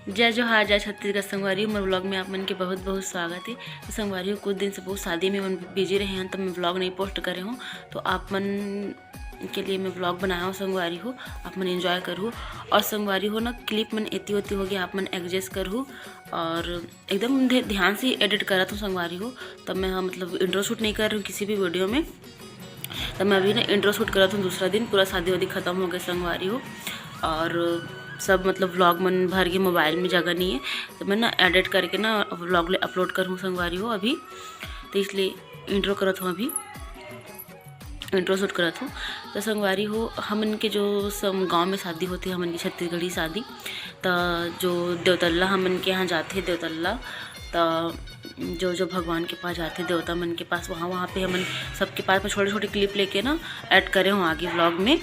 जय जोहार जय छत्तीसगढ़ संगवारी मोर व्लॉग में आप मन के बहुत बहुत स्वागत है। तो संगवारी कुछ दिन से बहुत शादी में मन बिजी रहे हैं तो मैं व्लॉग नहीं पोस्ट करे हूँ, तो आप मन के लिए मैं व्लॉग बनाया हूँ। संगवारी हो आप मन एंजॉय करूँ और संगवारी हो ना क्लिप मन एती होती होगी आप मन एडजस्ट करूँ और एकदम ध्यान से एडिट करत हूँ। संगवारी हो तब मैं मतलब इंट्रो शूट नहीं कर रही हूँ किसी भी वीडियो में, तब मैं अभी ना इंट्रो शूट करत हूँ। दूसरा दिन पूरा शादी वादी ख़त्म हो गया संगवारी हो और सब मतलब व्लॉग मन भर के मोबाइल में जगह नहीं है, तो मैं ना एडिट करके ना व्लॉग अपलोड करूँ संगवारी हो अभी, तो इसलिए इंट्रो करत हूँ, अभी इंट्रो शूट करत हूँ। तो संगवारी हो हमन के जो सब गांव में शादी होती है, हमन की छत्तीसगढ़ी शादी, तो जो देवतल्ला हमन के यहाँ जाते देवतल्ला, तो जो भगवान के पास जाते देवता मन के पास, वहाँ पे हमन सबके पास में छोटे छोटे क्लिप लेके ना ऐड करे हूँ आगे व्लॉग में।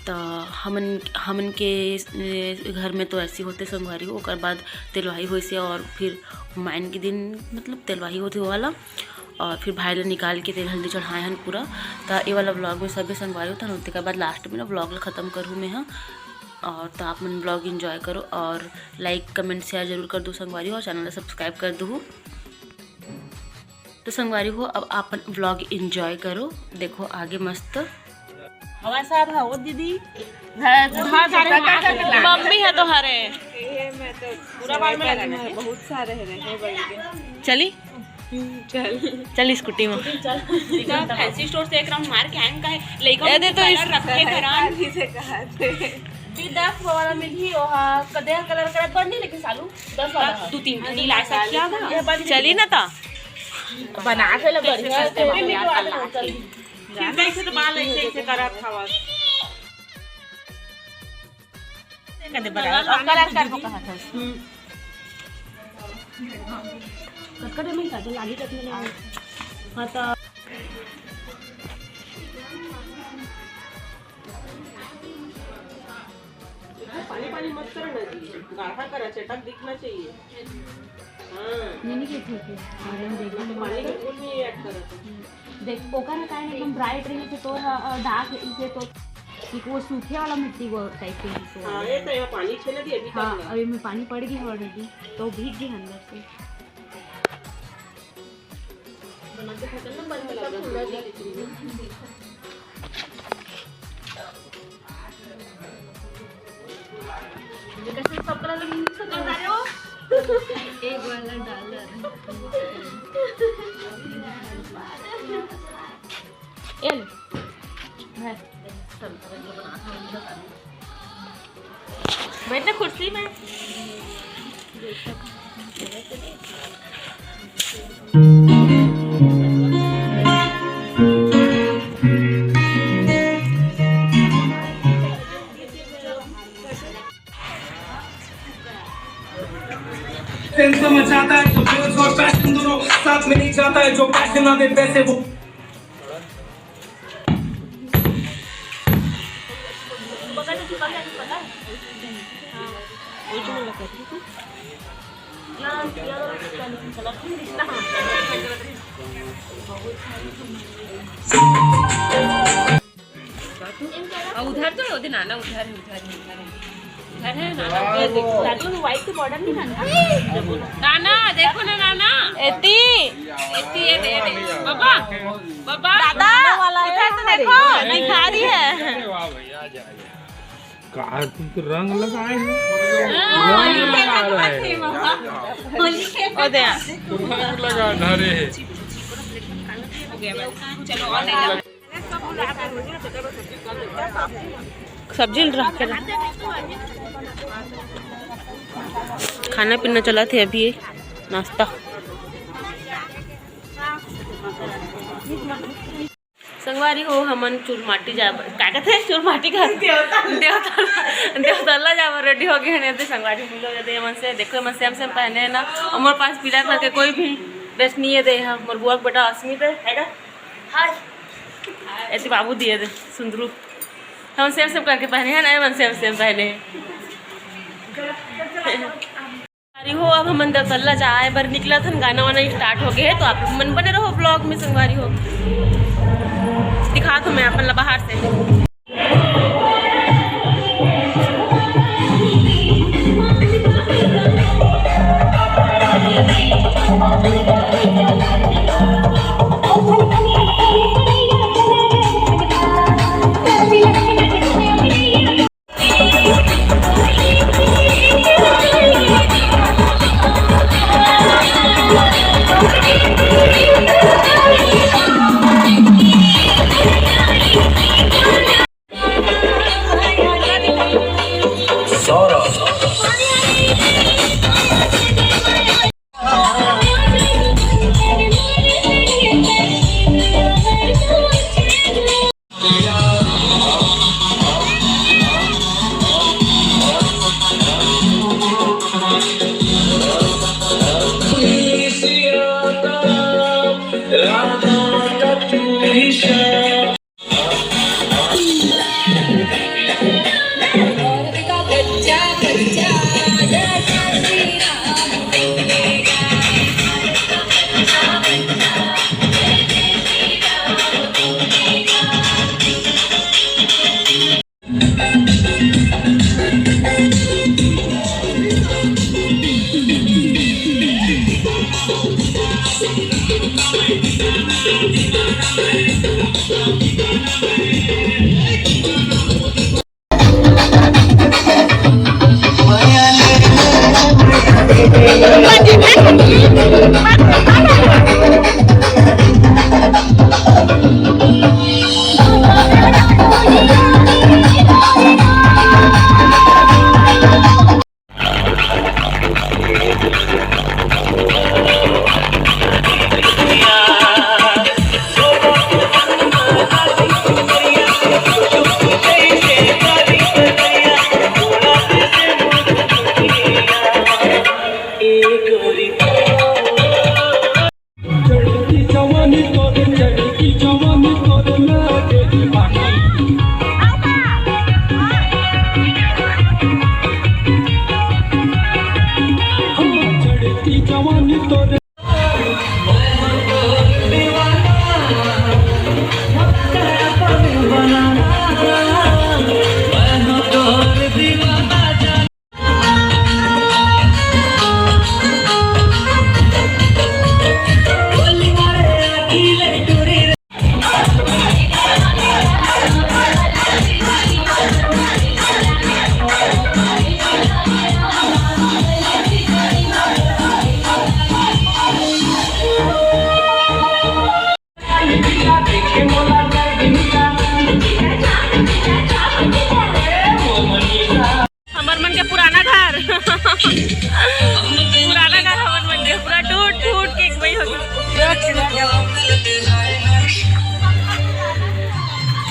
तो हमन के घर में तो ऐसी होते संगवारी हो, ओकर बाद तेलवाही हो से और फिर माइन के दिन मतलब तेलवाही होते वाला और फिर भाई ला निकाल के तेल हल्दी चढ़ाए हन पूरा। तो ये वाला व्लॉग में सभी संगवारी होता है, उसके बाद लास्ट में ना व्लॉग ख़त्म करूँ मैं हाँ। और तो आप मन व्लॉग एंजॉय करो और लाइक कमेंट शेयर जरूर कर दो संगवारी हो और चैनल सब्सक्राइब कर दो। तो संगवारी हो अब आप व्लॉग एंजॉय करो, देखो आगे मस्त हमारे साथ है वो दीदी मम्मी है तो हरे पूरा बाल में बहुत सारे हैं। चली चल स्कूटी में चल फैंसी स्टोर से एक राउंड मार के आएंगे काहे लेको दे तो रखे करान से कहा थे 10 वाला में ही ओहा कदे कलर करत बंदी, लेकिन सालू 10 वाला 2-3 नीला ऐसा किया था चली ना था बना के ले बढ़िया से कैसे तो बाल ऐसे करत हवा कदे बना और कलर कर को कहा था कटकटे में का लागी तक में हां तो पानी पानी मत करो ना जी, गाढ़ा करा चटक दिखना चाहिए। हां नहीं के ठीक है और देखो पानी बिल्कुल नहीं ऐड करो। देख पोका ना काहे एकदम ब्राइट रही है तो डार्क इसे तो कि वो सूखे वाला मिट्टी वो टाइप के है। हां ये तो यहाँ पानी छेले दी अभी तक। हां अभी में पानी पड़ गई ऑलरेडी तो भीग गई अंदर से। बना के खत्म ना बन लगा पूरा दी कैसे सब कलर मिक्स कर रहे हो एक वाला डालर एल है सब बैठना कुर्सी में मचाता है तो जोश और पैशन दोनों साथ में नहीं जाता है, जो पैशन ना दे पैसे वो उधर तो वो दिन आना उधर है ना व्हाइट के बॉर्डर नहीं नाना देखो ना नाना एती ये दे बाबा बाबा दादा इधर तो देखो नहीं खा रही है। वाह भैया कहा तुम तो रंग लगाए हैं ओ दे रंग लगा धरे है। चलो सब्जी रख के खाना पीना चला थे अभी नाश्ता। संगवारी हो हमन चूरमाटी जा क्या कहते हैं चूरमाटी का देवतल्ला जावा रेडी हो गए हैं। संगवारी मिलो जाते मन से देखो मन सेम सेम पहने है ना, हमारे पास पीला कलर के कोई भी ड्रेस नहीं है दे मोर बुआ बेटा अस्मित है हाय ऐसे बाबू दिए दे सुंदरू हम सेम सेम करके पहने हैं ना, मन सेम सेम पहने हो। अब हम देवतल्ला जाए बर निकला था, गाना वाना स्टार्ट हो गया है, तो आप मन बने रहो ब्लॉग में संगवारी हो। दिखा दो मैं अपन बाहर से हमर मन के पुराना घर पुराना घर हमर मन के पूरा टूट टूट के एक वही हो गया।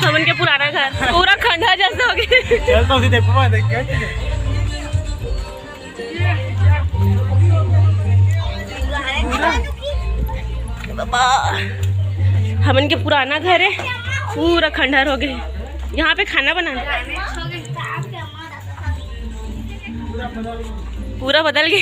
हमन के पुराना घर पूरा खंडा जैसा हो गया। चल तो सीधे पुआ देख के बाबा हमन के पुराना घर है पूरा खंडहर हो गए। यहाँ पे खाना बनाना पूरा बदल गए।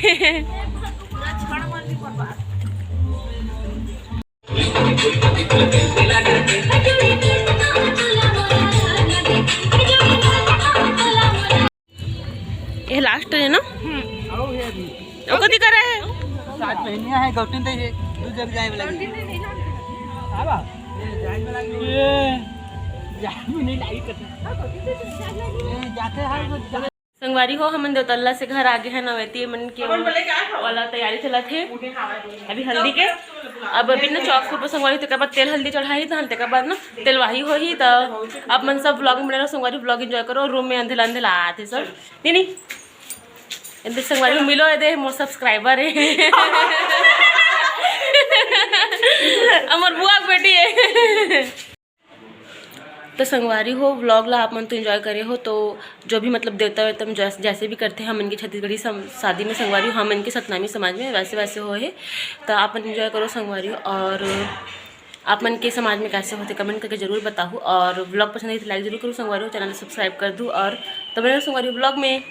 ये लास्ट है ना? वो कथी कर रहे हैं? 7 महीने है गौतम दे दूध जब जाए वाला आवा ये जाम नहीं लाई करते जाते हैं संगवारी हो हमन देवतल्ला से घर आगे है नवेती मन के वाला तैयारी चला थे अभी हल्दी के। अब अभी ना चौक के ऊपर संगवारी तक बाद तेल हल्दी चढ़ाई तो तक बाद ना तेलवाही हो ही तो अब मन सब व्लॉग में बने रहो। संगवारी व्लॉग एंजॉय करो। रूम में अंधेला अंधेला आते सब नहीं इधर संगवारी में मिलो दे मोर सब्सक्राइबर है अमर बुआ की बेटी है। तो संगवारी हो व्लॉग ला आप मन तो एंजॉय करे हो। तो जो भी मतलब देवता वेता हम जैसे भी करते हैं हम इनकी छत्तीसगढ़ी शादी में संगवारी हो हम इनके सतनामी समाज में वैसे वैसे हो है। तो आप मन एंजॉय करो संगवारी हो। और आप मन के समाज में कैसे होते कमेंट करके जरूर बताओ। और व्लॉग पसंद है तो लाइक जरूर करूँ संगवारी हो। चैनल सब्सक्राइब कर दूँ और तो मेरे संगवारी व्लॉग में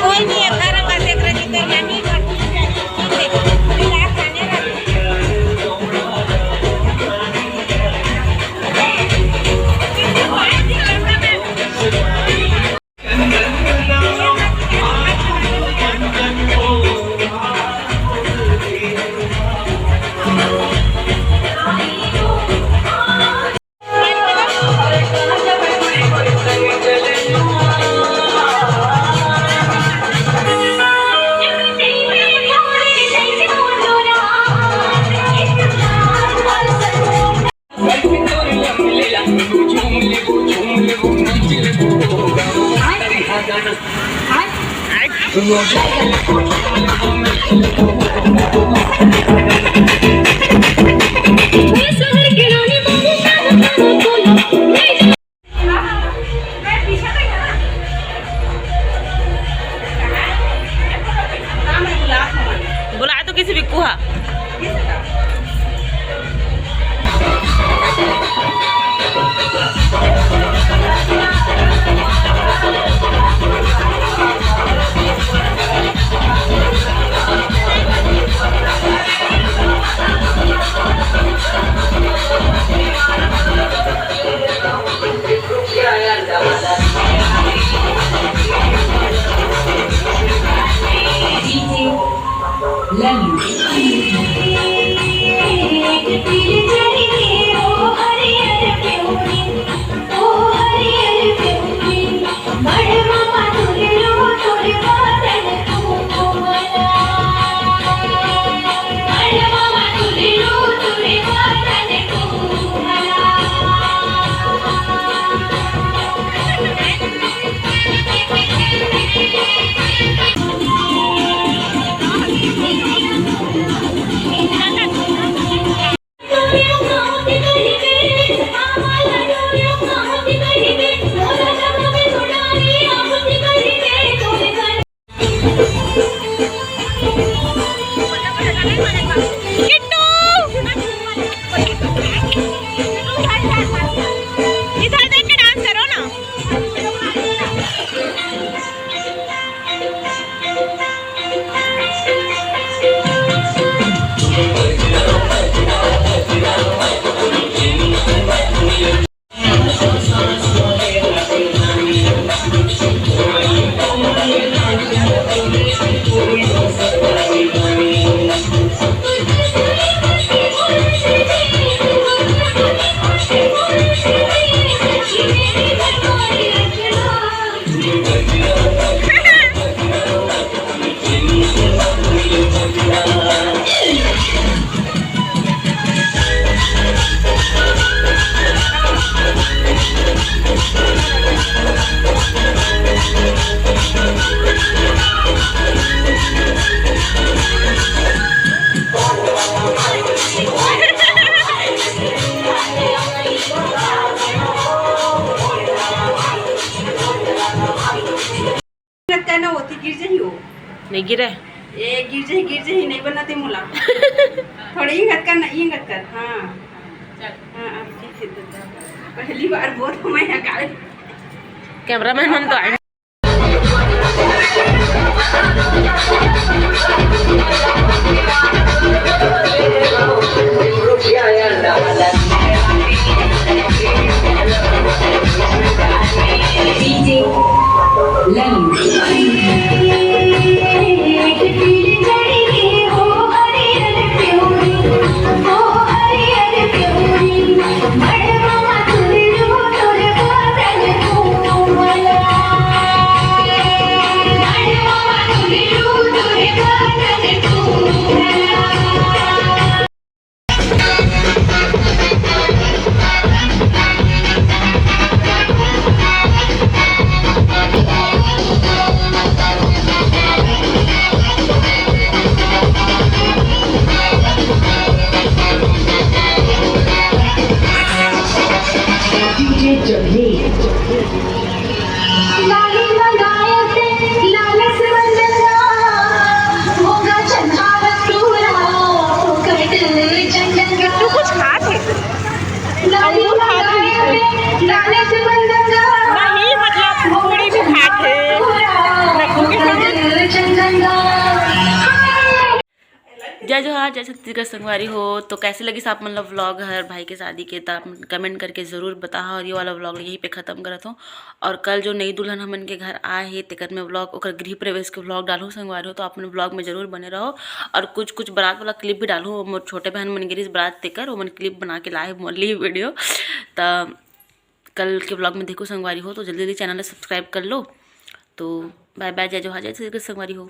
कोई नहीं है बुलाए तो किसी बिक्कू हा। नहीं गिरे ये गिर जाही नहीं बनाते मुला थोड़ी हिंगत कर हाँ हाँ ठीक है। पहली बार बहुत मैं गाड़ी कैमरामैन मन तो आए। जय जोहार जय छत्तीसगढ़ संगवारी हो। तो कैसे लगी आप मतलब व्लॉग हर भाई के शादी के तो आप कमेंट करके ज़रूर बताओ। और ये वाला व्लॉग यहीं पे ख़त्म करत हूँ। और कल जो नई दुल्हन हमन के घर आए हे तेकर में व्लॉग ओकर गृह प्रवेश के व्लॉग डालूँ संगवारी हो। तो आप व्लॉग में ज़रूर बने रहो। और कुछ बारात वाला क्लिप भी डालूँ। मोर छोटे बहन मन गिरी बारात तेकर वो मन क्लिप बना के लाए मोली वीडियो। तो कल के व्लॉग में देखो संगवारी हो। तो जल्दी जल्दी चैनल सब्सक्राइब कर लो। तो बाय बाय जय जोहार जय छत्तीसगढ़ संगवारी हो।